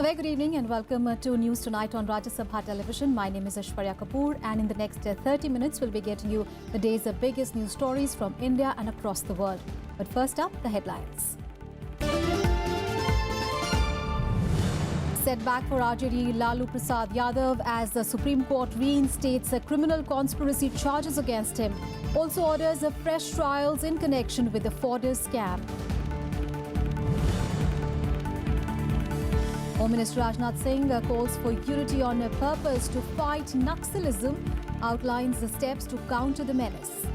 very good evening and welcome to News Tonight on Rajya Sabha television. My name is Aishwarya Kapoor and in the next 30 minutes we'll be getting you the day's biggest news stories from India and across the world. But first up, the headlines. Setback for RJD Lalu Prasad Yadav as the Supreme Court reinstates criminal conspiracy charges against him. Also orders fresh trials in connection with the fodder scam. Home Minister Rajnath Singh calls for unity on a purpose to fight Naxalism, outlines the steps to counter the menace.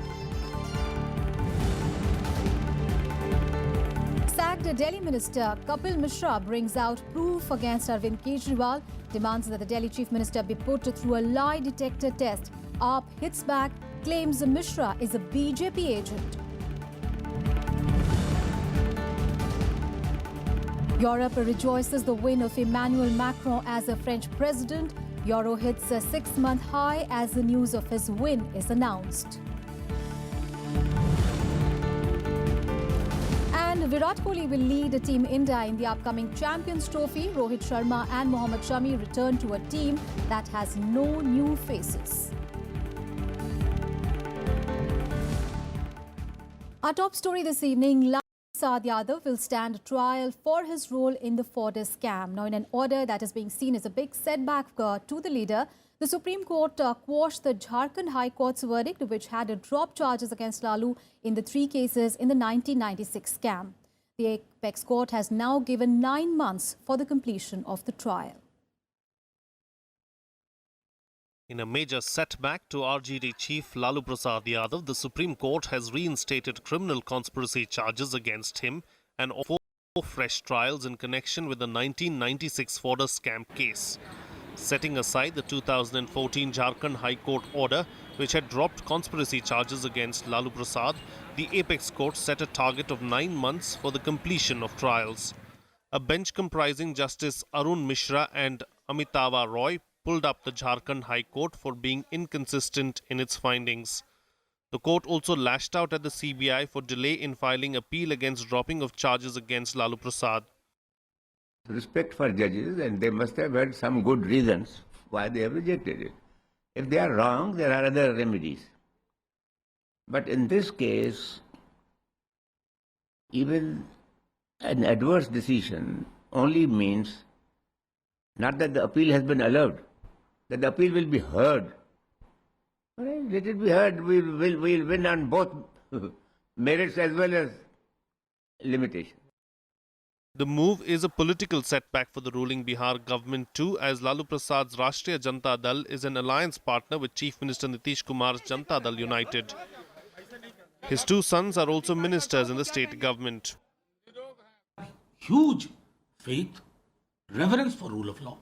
Sacked Delhi Minister Kapil Mishra brings out proof against Arvind Kejriwal, demands that the Delhi Chief Minister be put through a lie detector test. AAP hits back, claims Mishra is a BJP agent. Europe rejoices the win of Emmanuel Macron as a French president. Euro hits a 6-month high as the news of his win is announced. And Virat Kohli will lead Team India in the upcoming Champions Trophy. Rohit Sharma and Mohammad Shami return to a team that has no new faces. Our top story this evening. Prasad Yadav will stand trial for his role in the fodder scam. Now, in an order that is being seen as a big setback to the leader, the Supreme Court quashed the Jharkhand High Court's verdict, which had dropped charges against Lalu in the 3 cases in the 1996 scam. The Apex Court has now given 9 months for the completion of the trial. In a major setback to RJD chief Lalu Prasad Yadav, the Supreme Court has reinstated criminal conspiracy charges against him and 4 fresh trials in connection with the 1996 fodder scam case. Setting aside the 2014 Jharkhand High Court order, which had dropped conspiracy charges against Lalu Prasad, the Apex Court set a target of 9 months for the completion of trials. A bench comprising Justice Arun Mishra and Amitava Roy pulled up the Jharkhand High Court for being inconsistent in its findings. The court also lashed out at the CBI for delay in filing appeal against dropping of charges against Lalu Prasad. Respect for judges, and they must have had some good reasons why they have rejected it. If they are wrong, there are other remedies. But in this case, even an adverse decision only means not that the appeal has been allowed, that the appeal will be heard. All right, let it be heard. We'll win on both merits as well as limitations. The move is a political setback for the ruling Bihar government too, as Lalu Prasad's Rashtriya Janata Dal is an alliance partner with Chief Minister Nitish Kumar's Janata Dal United. His 2 sons are also ministers in the state government. Huge faith, reverence for rule of law.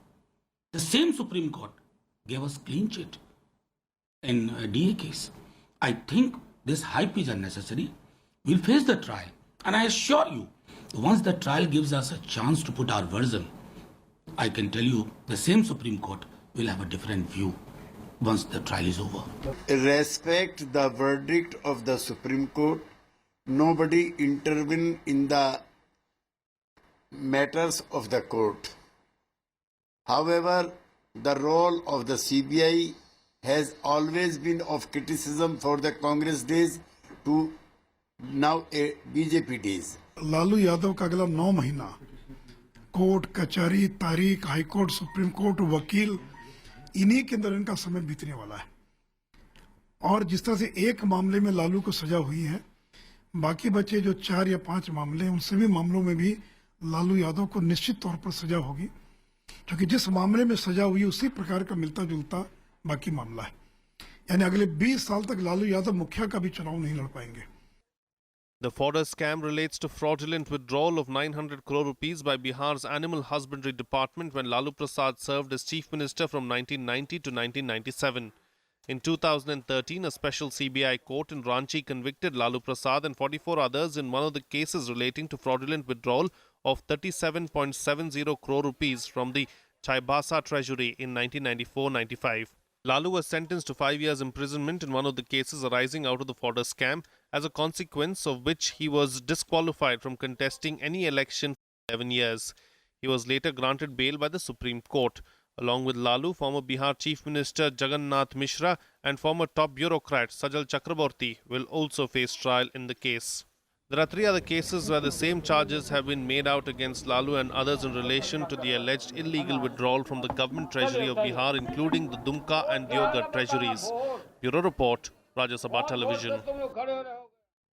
The same Supreme Court gave us clean chit in a DA case. I think this hype is unnecessary. We'll face the trial. And I assure you, once the trial gives us a chance to put our version, I can tell you the same Supreme Court will have a different view once the trial is over. Respect the verdict of the Supreme Court. Nobody intervene in the matters of the court. However, the role of the CBI has always been of criticism for the Congress days to now BJP days. Lalu Yadav का अगला 9 महीना court कचहरी तारीख high court supreme court वकील इन्हीं के अंदर इनका समय बीतने वाला है। और जिस तरह से एक मामले में लालू को सजा हुई है, बाकी बचे जो 4 या 5 मामले हैं उन सभी मामलों में भी लालू यादव को निश्चित तौर पर सजा होगी, क्योंकि जिस मामले में सजा हुई उसी प्रकार का मिलता जुलता बाकी मामला है। यानी अगले 20 साल तक लालू यादव मुखिया का भी चुनाव नहीं लड़ पाएंगे। The fodder scam relates to fraudulent withdrawal of 900 crore rupees by Bihar's Animal Husbandry Department when Lalu Prasad served as Chief Minister from 1990 to 1997. In 2013, a special CBI court in Ranchi convicted Lalu Prasad and 44 others in one of the cases relating to fraudulent withdrawal of 37.70 crore rupees from the Chaibasa treasury in 1994-95. Lalu was sentenced to 5 years imprisonment in one of the cases arising out of the fodder scam, as a consequence of which he was disqualified from contesting any election for 11 years. He was later granted bail by the Supreme Court. Along with Lalu, former Bihar Chief Minister Jagannath Mishra and former top bureaucrat Sajal Chakraborty will also face trial in the case. There are 3 other cases where the same charges have been made out against Lalu and others in relation to the alleged illegal withdrawal from the government treasury of Bihar, including the Dumka and Deoghar treasuries. Bureau Report, Rajya Sabha Television.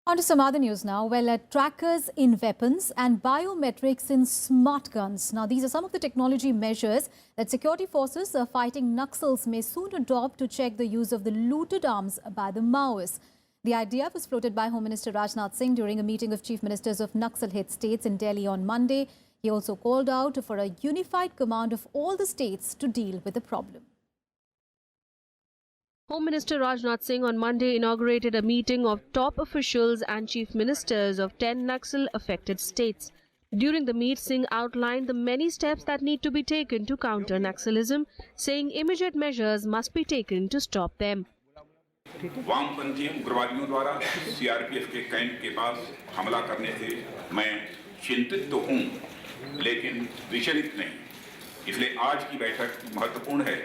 On to some other news now. Well, trackers in weapons and biometrics in smart guns. Now, these are some of the technology measures that security forces fighting Naxals may soon adopt to check the use of the looted arms by the Maoists. The idea was floated by Home Minister Rajnath Singh during a meeting of chief ministers of Naxal-hit states in Delhi on Monday. He also called out for a unified command of all the states to deal with the problem. Home Minister Rajnath Singh on Monday inaugurated a meeting of top officials and chief ministers of 10 Naxal-affected states. During the meet, Singh outlined the many steps that need to be taken to counter Naxalism, saying immediate measures must be taken to stop them. वामपंथी उग्रवादियों द्वारा CRPF के camp के पास हमला करने से मैं चिंतित तो हूं, लेकिन विचलित नहीं। इसलिए आज की बैठक महत्वपूर्ण है,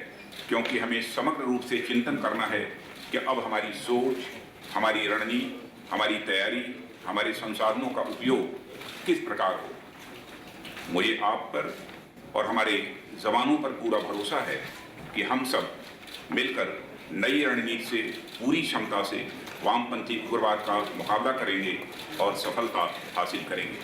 क्योंकि हमें समग्र रूप से चिंतन करना है कि अब हमारी सोच, हमारी रणनीति, हमारी तैयारी, हमारे संसाधनों का उपयोग किस प्रकार हो। मुझे आप पर और हमारे जवानों पर पूरा भरोसा है कि हम सब मिलकर नई रणनीति से पूरी क्षमता से वामपंथी उग्रवाद का मुकाबला करेंगे और सफलता हासिल करेंगे।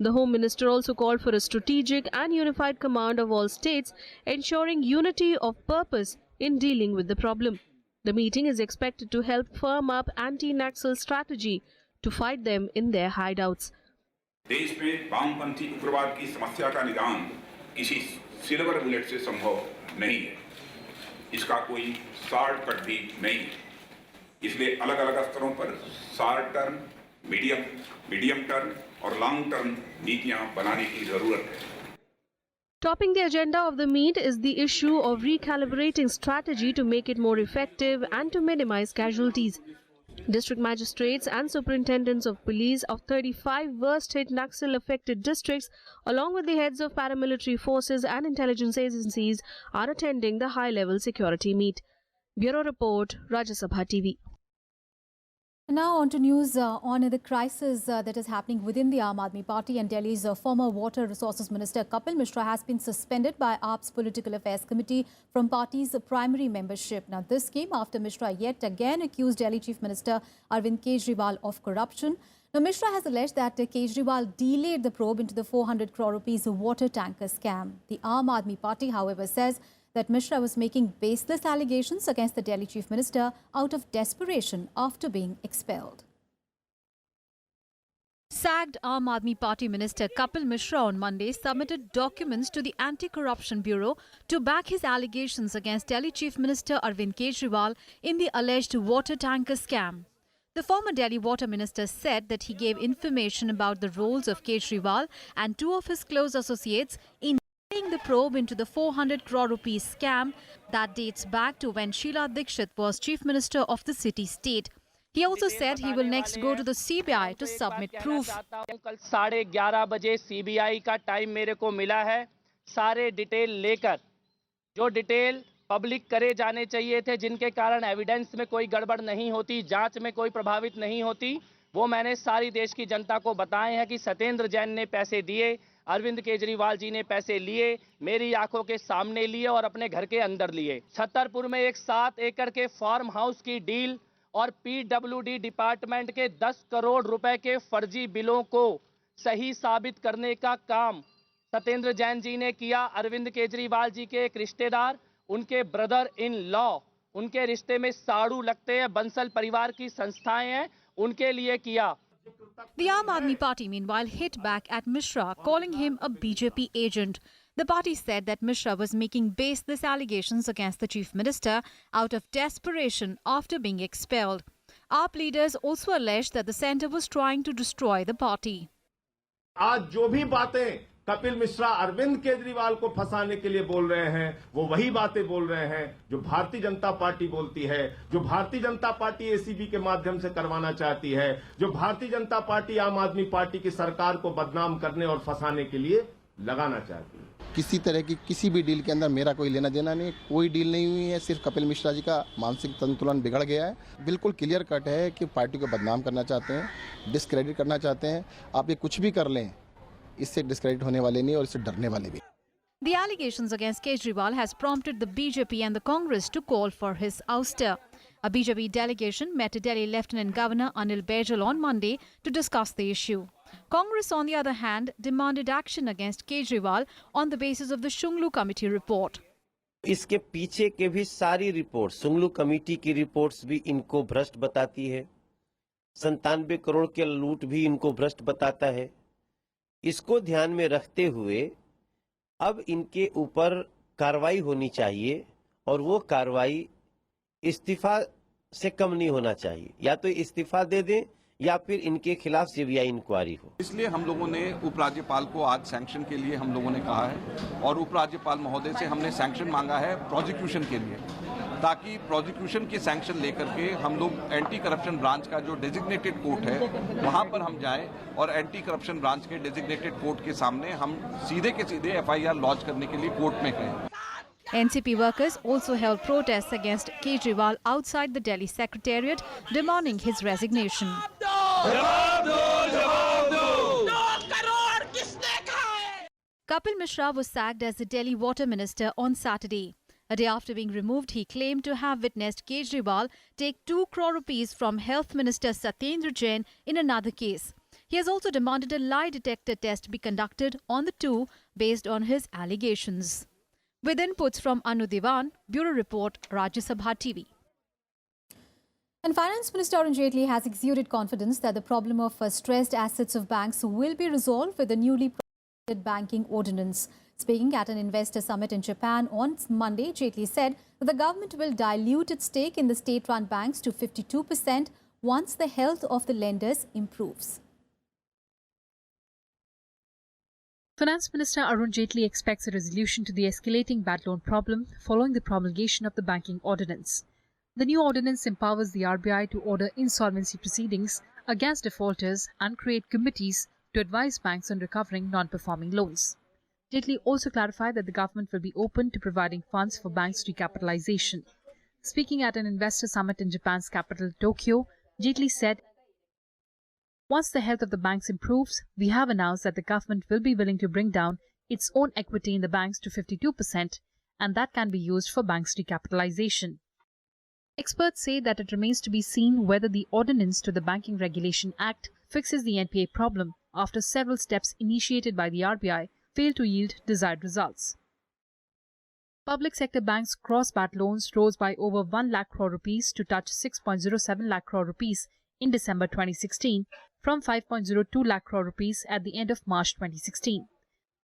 The Home Minister also called for a strategic and unified command of all states, ensuring unity of purpose in dealing with the problem. The meeting is expected to help firm up anti-Naxal strategy to fight them in their hideouts. देश में वामपंथी उग्रवाद की समस्या का निदान किसी silver bullet से संभव नहीं है। इसका कोई शॉर्टकट भी नहीं है। इसलिए अलग-अलग स्तरों पर शॉर्ट टर्म, मीडियम टर्म और लॉन्ग टर्म नीतियां बनाने की जरूरत है। Topping the agenda of the meet is the issue of recalibrating strategy to make it more effective and to minimize casualties. District magistrates and superintendents of police of 35 worst-hit Naxal-affected districts, along with the heads of paramilitary forces and intelligence agencies, are attending the high-level security meet. Bureau Report, Rajya Sabha TV. Now on to news on the crisis that is happening within the Aam Aadmi Party, and Delhi's former Water Resources Minister Kapil Mishra has been suspended by AAP's Political Affairs Committee from party's primary membership. Now this came after Mishra yet again accused Delhi Chief Minister Arvind Kejriwal of corruption. Now Mishra has alleged that Kejriwal delayed the probe into the 400 crore rupees water tanker scam. The Aam Aadmi Party, however, says that Mishra was making baseless allegations against the Delhi Chief Minister out of desperation after being expelled. Sacked Aam Aadmi Party Minister Kapil Mishra on Monday submitted documents to the Anti-Corruption Bureau to back his allegations against Delhi Chief Minister Arvind Kejriwal in the alleged water tanker scam. The former Delhi Water Minister said that he gave information about the roles of Kejriwal and two of his close associates in the probe into the 400 crore rupees scam that dates back to when Sheila Dikshit was Chief Minister of the city state. He also said he will next go to the CBI to submit proof. कल 11:30 बजे CBI का time मेरे को मिला है, सारे detail लेकर, जो डिटेल पब्लिक करे जाने चाहिए थे, जिनके कारण एविडेंस में कोई गड़बड़ नहीं होती, जांच में कोई प्रभावित नहीं होती, वो मैंने सारी देश की जनता को बताए हैं कि सत्येंद्र जैन ने पैसे दिए, अरविंद केजरीवाल जी ने पैसे लिए, मेरी आंखों के सामने लिए और अपने घर के अंदर लिए। छतरपुर में एक 7 एकड़ के फार्म हाउस की डील और पीडब्ल्यूडी डिपार्टमेंट के 10 करोड़ रुपए के फर्जी बिलों को सही साबित करने का काम सत्येंद्र जैन जी ने किया। अरविंद केजरीवाल जी के एक रिश्तेदार, उनके ब्रदर इन लॉ, उनके रिश्ते में साड़ू लगते हैं, बंसल परिवार की संस्थाएं हैं, उनके लिए किया। The Aam Aadmi Party meanwhile hit back at Mishra, calling him a BJP agent. The party said that Mishra was making baseless allegations against the Chief Minister out of desperation after being expelled. AAP leaders also alleged that the centre was trying to destroy the party. आज जो भी बातें कपिल मिश्रा अरविंद केजरीवाल को फंसाने के लिए बोल रहे हैं, वो वही बातें बोल रहे हैं जो भारतीय जनता पार्टी बोलती है, जो भारतीय जनता पार्टी एसीबी के माध्यम से करवाना चाहती है, जो भारतीय जनता पार्टी आम आदमी पार्टी की सरकार को बदनाम करने और फंसाने के लिए लगाना चाहती है। किसी तरह की किसी भी डील के अंदर मेरा कोई लेना देना नहीं, कोई डील नहीं हुई है। सिर्फ कपिल मिश्रा जी का मानसिक संतुलन बिगड़ गया है। बिल्कुल क्लियर कट है कि पार्टी को बदनाम करना चाहते हैं, डिस्क्रेडिट करना चाहते हैं। आप ये कुछ भी कर लें, इससे डिस्क्रेडिट होने वाले नहीं और इससे डरने वाले भी। The allegations against Kejriwal has prompted the BJP and the Congress to call for his ouster. A BJP delegation met Delhi Lieutenant Governor Anil Baijal on Monday to discuss the issue. Congress, on the other hand, demanded action against Kejriwal on the basis of the Shunglu Committee report. इसके पीछे के भी सारी report, Shunglu committee की reports भी इनको भ्रष्ट बताती है। 97 करोड़ के लूट भी इनको भ्रष्ट बताता है। इसको ध्यान में रखते हुए अब इनके ऊपर कार्रवाई होनी चाहिए और वो कार्रवाई इस्तीफा से कम नहीं होना चाहिए। या तो इस्तीफा दे दें या फिर इनके खिलाफ सीबीआई इंक्वायरी हो। इसलिए हम लोगों ने उपराज्यपाल को आज सैंक्शन के लिए हम लोगों ने कहा है और उपराज्यपाल महोदय से हमने सैंक्शन मांगा है प्रोसिक्यूशन के लिए, ताकि प्रोसिक्यूशन के सैंक्शन लेकर के हम लोग एंटी करप्शन ब्रांच का जो डेजिग्नेटेड कोर्ट है वहां पर हम जाएं और एंटी करप्शन ब्रांच के डेजिग्नेटेड कोर्ट के सामने हम सीधे के सीधे एफआईआर लॉन्च करने के लिए कोर्ट में गए। NCP workers also held protests against Kejriwal outside the Delhi Secretariat, demanding his resignation. Kapil Mishra was sacked as the Delhi Water Minister on Saturday. A day after being removed, he claimed to have witnessed Kejriwal take 2 crore rupees from Health Minister Satyendra Jain in another case. He has also demanded a lie detector test be conducted on the two based on his allegations. With inputs from Anu Diwan, Bureau Report, Rajya Sabha TV. And Finance Minister Arun Jaitley has exuded confidence that the problem of stressed assets of banks will be resolved with the newly promulgated banking ordinance. Speaking at an investor summit in Japan on Monday, Jaitley said that the government will dilute its stake in the state-run banks to 52% once the health of the lenders improves. Finance Minister Arun Jaitley expects a resolution to the escalating bad loan problem following the promulgation of the banking ordinance. The new ordinance empowers the RBI to order insolvency proceedings against defaulters and create committees to advise banks on recovering non-performing loans. Jaitley also clarified that the government will be open to providing funds for banks' recapitalization. Speaking at an investor summit in Japan's capital, Tokyo, Jaitley said, "Once the health of the banks improves, we have announced that the government will be willing to bring down its own equity in the banks to 52%, and that can be used for banks' recapitalization." Experts say that it remains to be seen whether the ordinance to the Banking Regulation Act fixes the NPA problem after several steps initiated by the RBI failed to yield desired results. Public sector banks' gross bad loans rose by over 1 lakh crore rupees to touch 6.07 lakh crore rupees in December 2016 from 5.02 lakh crore rupees at the end of March 2016.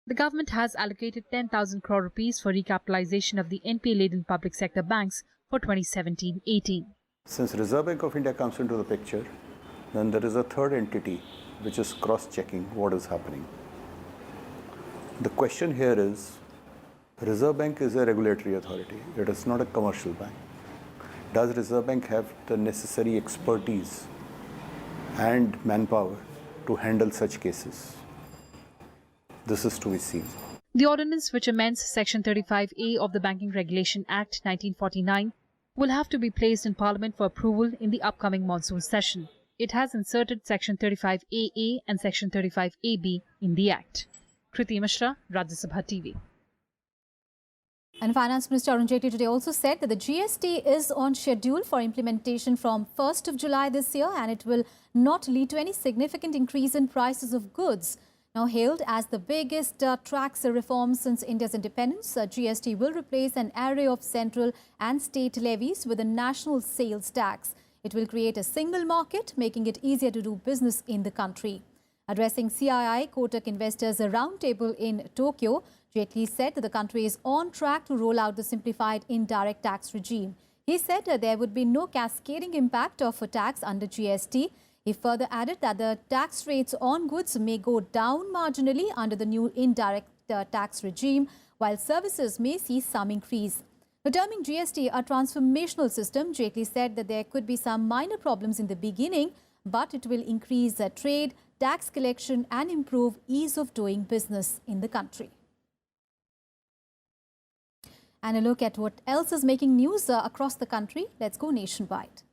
The government has allocated 10,000 crore rupees for recapitalization of the NPA-laden public sector banks for 2017-18. Since Reserve Bank of India comes into the picture, then there is a third entity which is cross-checking what is happening. The question here is, Reserve Bank is a regulatory authority. It is not a commercial bank. Does Reserve Bank have the necessary expertise and manpower to handle such cases? This is to be seen. The ordinance, which amends Section 35A of the Banking Regulation Act 1949, will have to be placed in Parliament for approval in the upcoming monsoon session. It has inserted Section 35AA and Section 35AB in the Act. Kriti Mishra, Rajya Sabha TV. And Finance Minister Arun Jaitley today also said that the GST is on schedule for implementation from 1st of July this year, and it will not lead to any significant increase in prices of goods. Now hailed as the biggest tax reform since India's independence, GST will replace an array of central and state levies with a national sales tax. It will create a single market, making it easier to do business in the country. Addressing CII Kotak Investors Roundtable in Tokyo, Jaitley said that the country is on track to roll out the simplified indirect tax regime. He said that there would be no cascading impact of a tax under GST. He further added that the tax rates on goods may go down marginally under the new indirect tax regime, while services may see some increase. Terming GST a transformational system, Jaitley said that there could be some minor problems in the beginning, but it will increase trade, tax collection and improve ease of doing business in the country. And a look at what else is making news across the country. Let's go nationwide.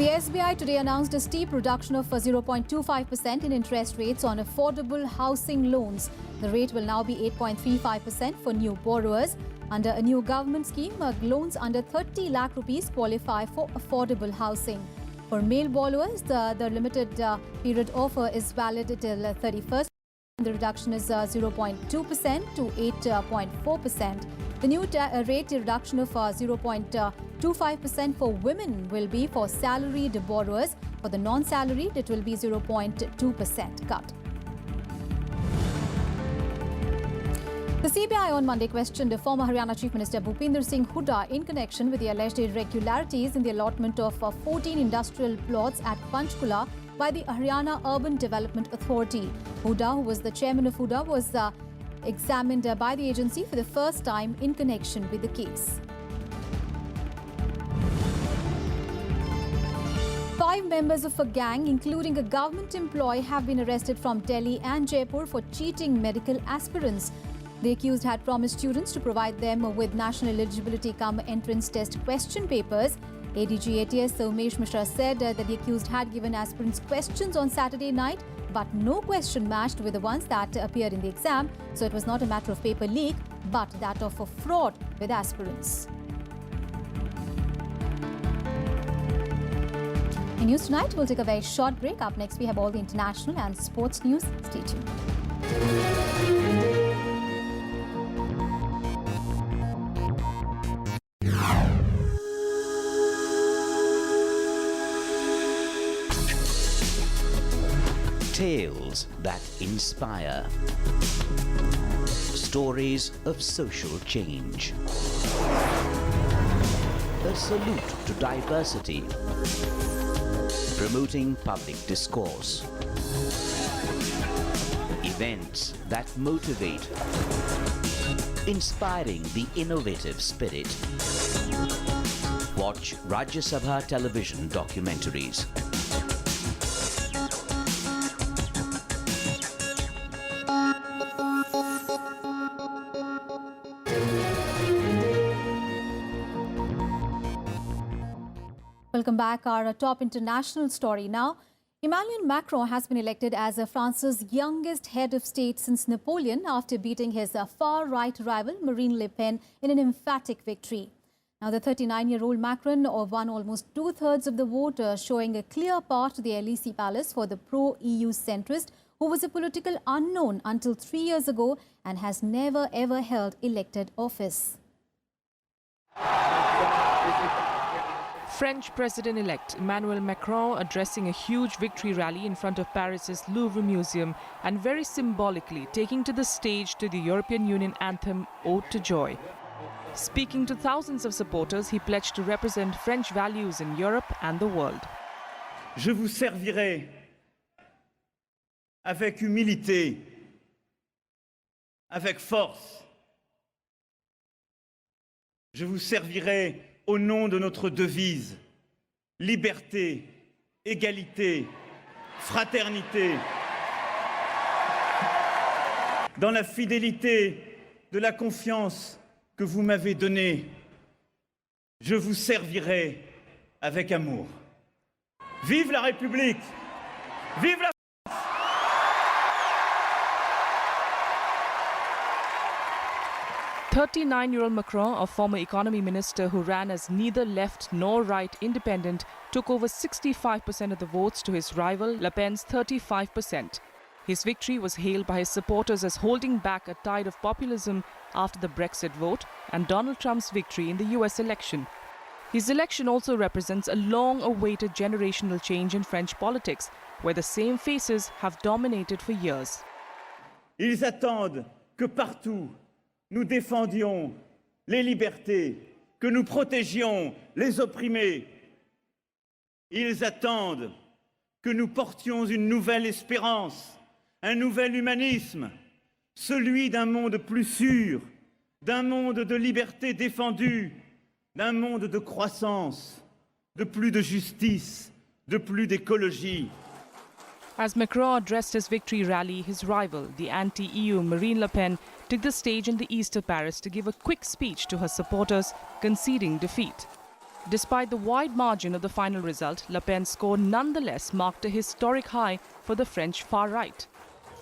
The SBI today announced a steep reduction of 0.25% in interest rates on affordable housing loans. The rate will now be 8.35% for new borrowers. Under a new government scheme, loans under 30 lakh rupees qualify for affordable housing. For male borrowers, the limited period offer is valid till 31st. The reduction is 0.2% to 8.4%. The new rate reduction of 0.25% for women will be for salaried borrowers. For the non-salaried, it will be 0.2% cut. The CBI on Monday questioned former Haryana Chief Minister Bhupinder Singh Hooda in connection with the alleged irregularities in the allotment of 14 industrial plots at Panchkula by the Haryana Urban Development Authority. Hooda, who was the chairman of Hooda, was examined by the agency for the first time in connection with the case. 5 members of a gang, including a government employee, have been arrested from Delhi and Jaipur for cheating medical aspirants. The accused had promised students to provide them with national eligibility entrance test question papers. ADG ATS Umesh Mishra said that the accused had given aspirants questions on Saturday night, but no question matched with the ones that appeared in the exam. So it was not a matter of paper leak, but that of a fraud with aspirants. In news tonight, we'll take a very short break. Up next, we have all the international and sports news. Stay tuned. Tales that inspire. Stories of social change. A salute to diversity. Promoting public discourse. Events that motivate. Inspiring the innovative spirit. Watch Rajya Sabha television documentaries. Welcome back. Our top international story now. Emmanuel Macron has been elected as France's youngest head of state since Napoleon after beating his far-right rival Marine Le Pen in an emphatic victory. Now, the 39-year-old Macron won almost two-thirds of the vote, showing a clear path to the Élysée Palace for the pro-EU centrist, who was a political unknown until 3 years ago and has never ever held elected office. French President-elect Emmanuel Macron addressing a huge victory rally in front of Paris's Louvre Museum and very symbolically taking to the stage to the European Union anthem Ode to Joy. Speaking to thousands of supporters, he pledged to represent French values in Europe and the world. Je vous servirai avec humilité, avec force. Je vous servirai au nom de notre devise, liberté, égalité, fraternité, dans la fidélité de la confiance que vous m'avez donnée, je vous servirai avec amour. Vive la République! Vive la 39-year-old Macron, a former economy minister who ran as neither left nor right independent, took over 65% of the votes to his rival Le Pen's 35%. His victory was hailed by his supporters as holding back a tide of populism after the Brexit vote and Donald Trump's victory in the US election. His election also represents a long-awaited generational change in French politics, where the same faces have dominated for years. Ils attendent que partout nous défendions les libertés, que nous protégions les opprimés. Ils attendent que nous portions une nouvelle espérance, un nouvel humanisme, celui d'un monde plus sûr, d'un monde de liberté défendue, d'un monde de croissance, de plus de justice, de plus d'écologie. As Macron addressed his victory rally, his rival, the anti-EU Marine Le Pen, took the stage in the east of Paris to give a quick speech to her supporters, conceding defeat. Despite the wide margin of the final result, Le Pen's score nonetheless marked a historic high for the French far right.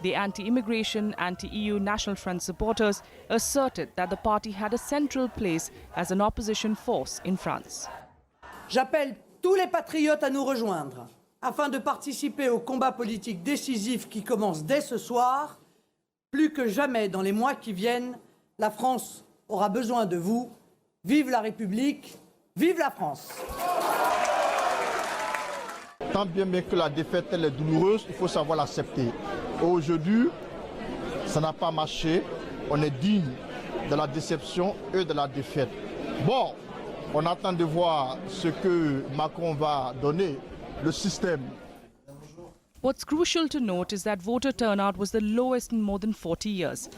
The anti-immigration, anti-EU National Front supporters asserted that the party had a central place as an opposition force in France. J'appelle tous les patriotes à nous rejoindre afin de participer au combat politique décisif qui commence dès ce soir. Plus que jamais dans les mois qui viennent, la France aura besoin de vous. Vive la République, vive la France! Tant bien que la défaite elle est douloureuse, il faut savoir l'accepter. Aujourd'hui, ça n'a pas marché. On est digne de la déception et de la défaite. Bon, on attend de voir ce que Macron va donner, le système. What's crucial to note is that voter turnout was the lowest in more than 40 years.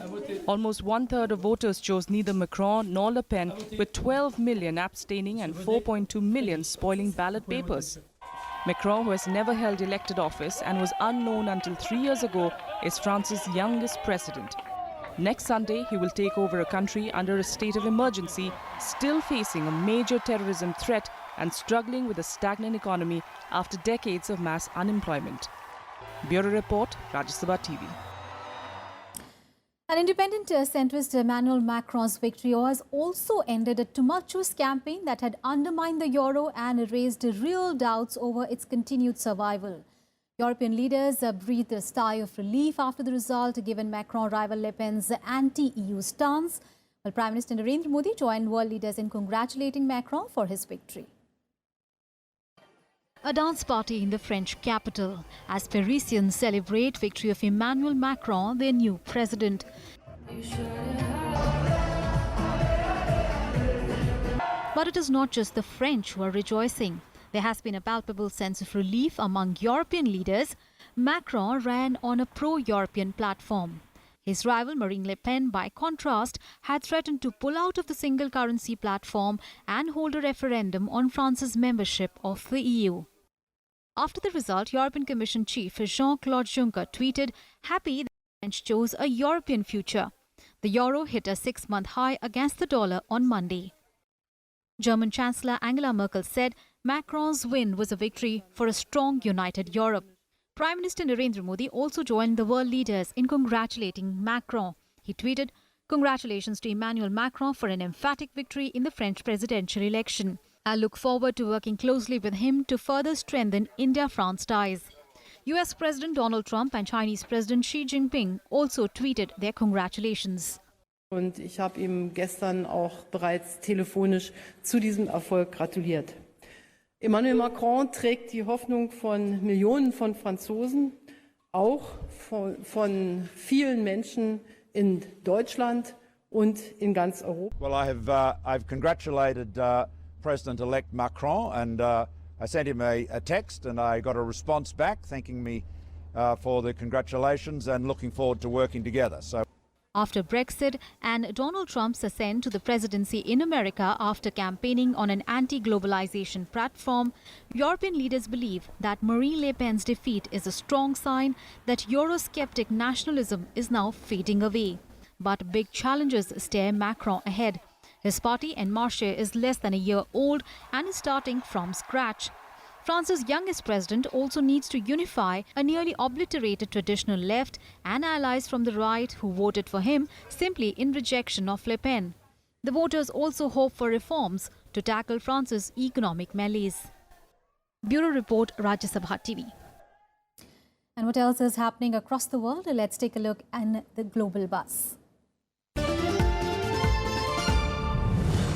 Almost one-third of voters chose neither Macron nor Le Pen, with 12 million abstaining and 4.2 million spoiling ballot papers. Macron, who has never held elected office and was unknown until 3 years ago, is France's youngest president. Next Sunday, he will take over a country under a state of emergency, still facing a major terrorism threat and struggling with a stagnant economy after decades of mass unemployment. Bureau Report, Rajya Sabha TV. An independent centrist Emmanuel Macron's victory has also ended a tumultuous campaign that had undermined the euro and raised real doubts over its continued survival. European leaders breathed a sigh of relief after the result, given Macron rival Le Pen's anti-EU stance. While Prime Minister Narendra Modi joined world leaders in congratulating Macron for his victory. A dance party in the French capital as Parisians celebrate victory of Emmanuel Macron, their new president. But it is not just the French who are rejoicing. There has been a palpable sense of relief among European leaders. Macron ran on a pro-European platform. His rival Marine Le Pen, by contrast, had threatened to pull out of the single currency platform and hold a referendum on France's membership of the EU. After the result, European Commission Chief Jean-Claude Juncker tweeted, happy that the French chose a European future. The euro hit a 6-month high against the dollar on Monday. German Chancellor Angela Merkel said Macron's win was a victory for a strong, united Europe. Prime Minister Narendra Modi also joined the world leaders in congratulating Macron. He tweeted, congratulations to Emmanuel Macron for an emphatic victory in the French presidential election. I look forward to working closely with him to further strengthen India-France ties. US President Donald Trump and Chinese President Xi Jinping also tweeted their congratulations. Und ich habe ihm gestern auch bereits telefonisch zu diesem Erfolg gratuliert. Emmanuel Macron trägt die Hoffnung von Millionen von Franzosen, auch von vielen Menschen in Deutschland und in ganz Europa. Well, I've congratulated President-elect Macron, and I sent him a text, and I got a response back thanking me for the congratulations and looking forward to working together. So. After Brexit and Donald Trump's ascent to the presidency in America after campaigning on an anti-globalization platform, European leaders believe that Marine Le Pen's defeat is a strong sign that Eurosceptic nationalism is now fading away. But big challenges stare Macron ahead. His party, En Marche, is less than a year old and is starting from scratch. France's youngest president also needs to unify a nearly obliterated traditional left and allies from the right who voted for him simply in rejection of Le Pen. The voters also hope for reforms to tackle France's economic malaise. Bureau Report, Rajya Sabha TV. And what else is happening across the world? Let's take a look at the global buzz.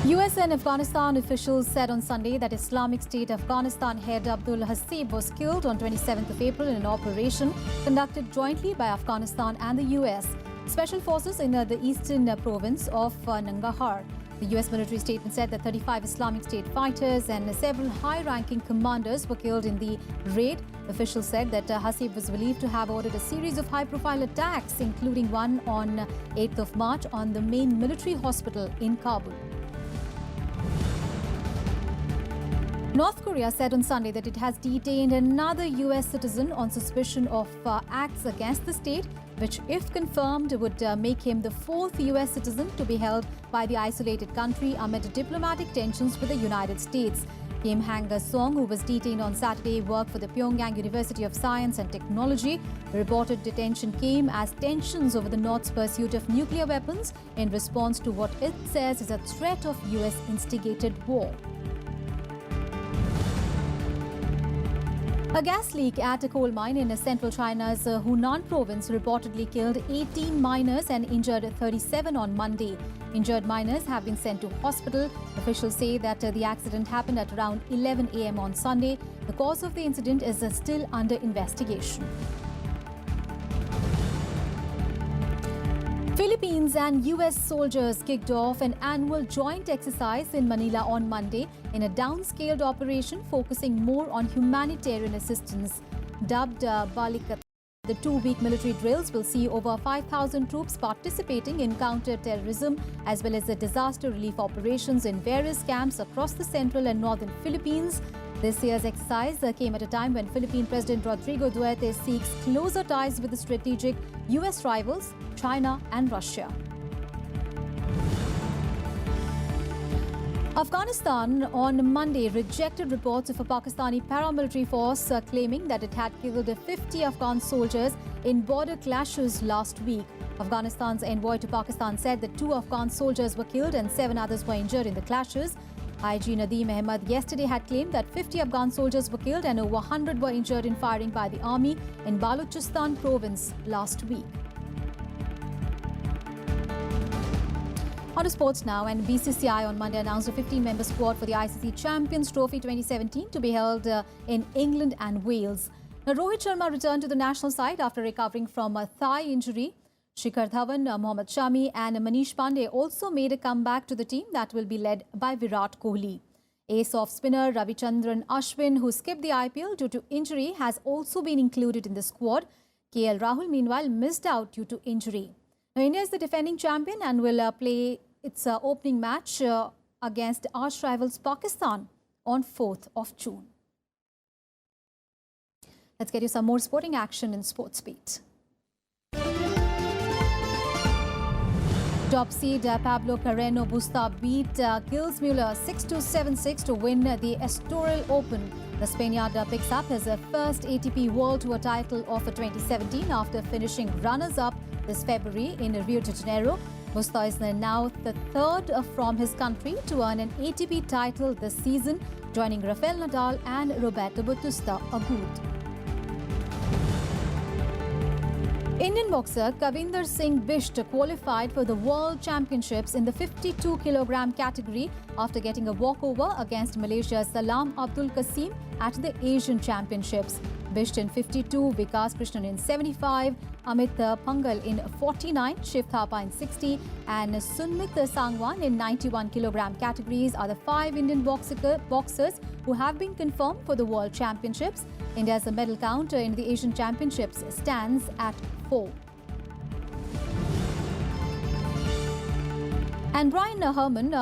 US and Afghanistan officials said on Sunday that Islamic State Afghanistan head Abdul Hasib was killed on 27th of April in an operation conducted jointly by Afghanistan and the US. Special forces in the eastern province of Nangarhar. The US military statement said that 35 Islamic State fighters and several high-ranking commanders were killed in the raid. Officials said that Hasib was believed to have ordered a series of high-profile attacks, including one on 8th of March on the main military hospital in Kabul. North Korea said on Sunday that it has detained another US citizen on suspicion of acts against the state, which, if confirmed, would make him the fourth US citizen to be held by the isolated country amid diplomatic tensions with the United States. Kim Hang-sung, who was detained on Saturday, worked for the Pyongyang University of Science and Technology. The reported detention came as tensions over the North's pursuit of nuclear weapons in response to what it says is a threat of US-instigated war. A gas leak at a coal mine in central China's Hunan province reportedly killed 18 miners and injured 37 on Monday. Injured miners have been sent to hospital. Officials say that the accident happened at around 11 a.m. on Sunday. The cause of the incident is still under investigation. Philippines and US soldiers kicked off an annual joint exercise in Manila on Monday in a downscaled operation focusing more on humanitarian assistance. Dubbed Balikat, the two-week military drills will see over 5,000 troops participating in counter-terrorism as well as the disaster relief operations in various camps across the central and northern Philippines. This year's exercise came at a time when Philippine President Rodrigo Duterte seeks closer ties with the strategic US rivals, China and Russia. Afghanistan on Monday rejected reports of a Pakistani paramilitary force claiming that it had killed 50 Afghan soldiers in border clashes last week. Afghanistan's envoy to Pakistan said that 2 Afghan soldiers were killed and 7 others were injured in the clashes. IG Nadeem Ahmad yesterday had claimed that 50 Afghan soldiers were killed and over 100 were injured in firing by the army in Balochistan province last week. On to sports now, and BCCI on Monday announced a 15-member squad for the ICC Champions Trophy 2017 to be held in England and Wales. Now, Rohit Sharma returned to the national side after recovering from a thigh injury. Shikhar Dhawan, Mohammad Shami and Manish Pandey also made a comeback to the team that will be led by Virat Kohli. Ace off spinner Ravichandran Ashwin, who skipped the IPL due to injury, has also been included in the squad. KL Rahul, meanwhile, missed out due to injury. Now, India is the defending champion and will play its opening match against arch rivals Pakistan on 4th of June. Let's get you some more sporting action in Sports Beat. Top seed Pablo Carreno Busta beat Gilles Muller 6-2, 7-6 to win the Estoril Open. The Spaniard picks up his first ATP World Tour title of 2017 after finishing runners-up this February in Rio de Janeiro. Busta is now the third from his country to earn an ATP title this season, joining Rafael Nadal and Roberto Bautista Agut. Indian boxer Kavinder Singh Bisht qualified for the World Championships in the 52-kilogram category after getting a walkover against Malaysia's Salam Abdul Qasim at the Asian Championships. Bisht in 52, Vikas Krishnan in 75, Amit Pangal in 49, Shiv Thapa in 60 and Sunmit Sangwan in 91-kilogram categories are the 5 Indian boxers who have been confirmed for the World Championships. India's medal count in the Asian Championships stands at 4. And Brian Herman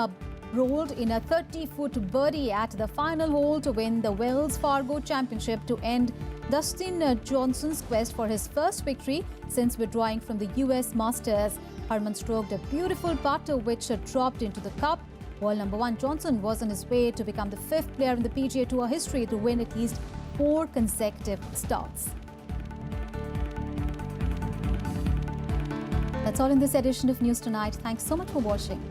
rolled in a 30-foot birdie at the final hole to win the Wells Fargo Championship to end Dustin Johnson's quest for his first victory since withdrawing from the US Masters. Herman stroked a beautiful putt which dropped into the cup. World number 1 Johnson was on his way to become the 5th player in the PGA Tour history to win at least 4 consecutive starts. That's all in this edition of News Tonight. Thanks so much for watching.